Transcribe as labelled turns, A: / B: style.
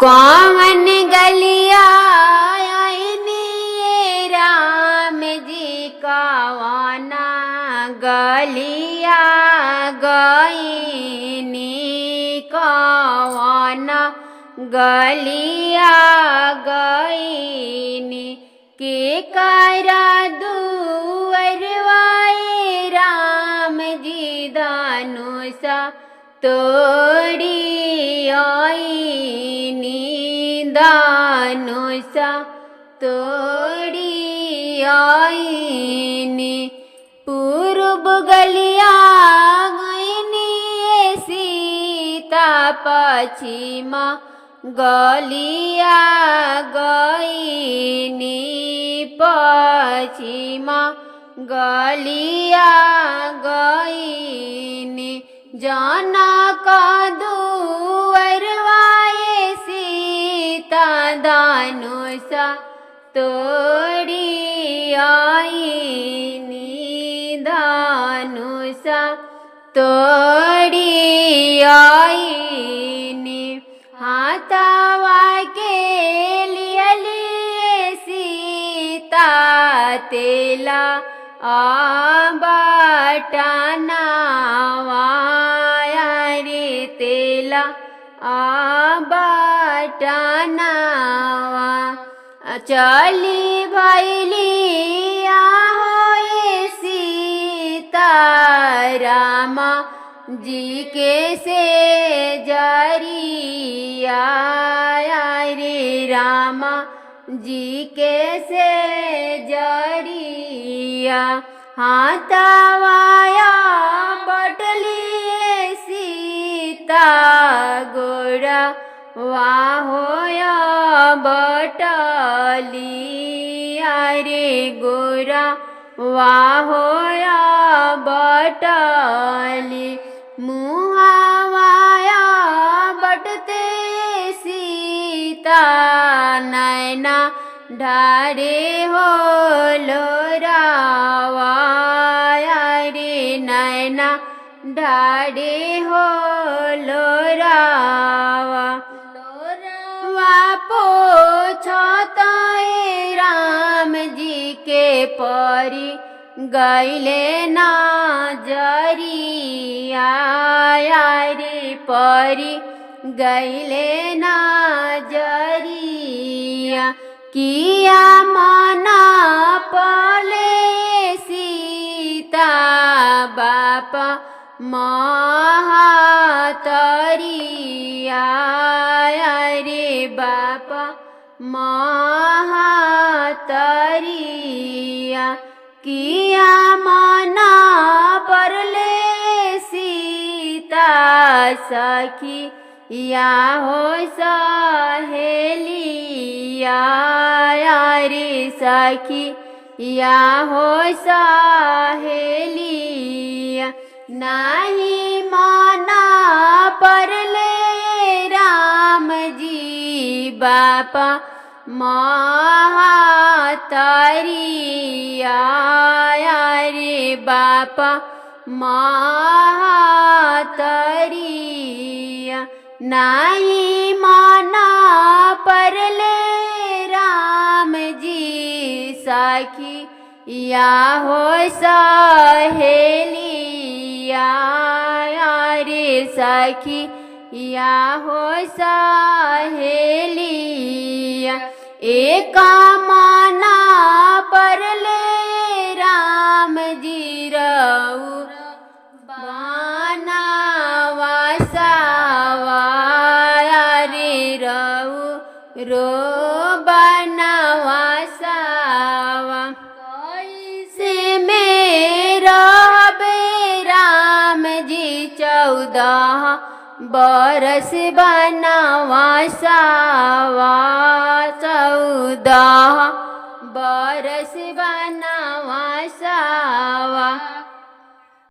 A: कौन गलिया आईनी राम जी कवाना गलिया गईनी कवाना गलिया गईनी के करा दुअरवाए राम जी धनुषा तोड़ी आईनी धनुषा तोड़ी आईनी पूर्व गलिया गईनी सीता पश्चिमा गलिया गईनी पश्चिमा गलिया गईनी जनक दुअरवाए सीता धनुषा तोड़ी आईनी धनुषा तोड़ी आईनी हाथवा के लिए सीता तेला बटनावा रे तेला बटनावा चली भैली होए सीता राम जी के से जरिया रे राम जी के से जरिया हाथवाया बटली सीता गोरा वाहोया बटली रे गोरा वाहोया बटली मुहावाया बटते सीता नैना ढारे हो लोरावा रे नैना ढारे हो लोरावा पोछताए राम जी के परी गैले ना जरिया रे परी गैले ना जरिया किया मना पले सीता बाप महातरिया रे बाप महातरिया किया मना परले सीता सखी या हो सहेलिया रे सखी या हो सहेलिया नहीं माना परले राम जी बापा महातरिया रे बापा महातरिया नहीं माना परले राम जी सखी या हो सहेलिया रे सखी या हो सहेलिया एक माना परले राम जी रऊ बानावा सावा रे रऊ रो बनवा सावा कैसे मेरा राम जी 14 बरस बनवासावा 14 बरस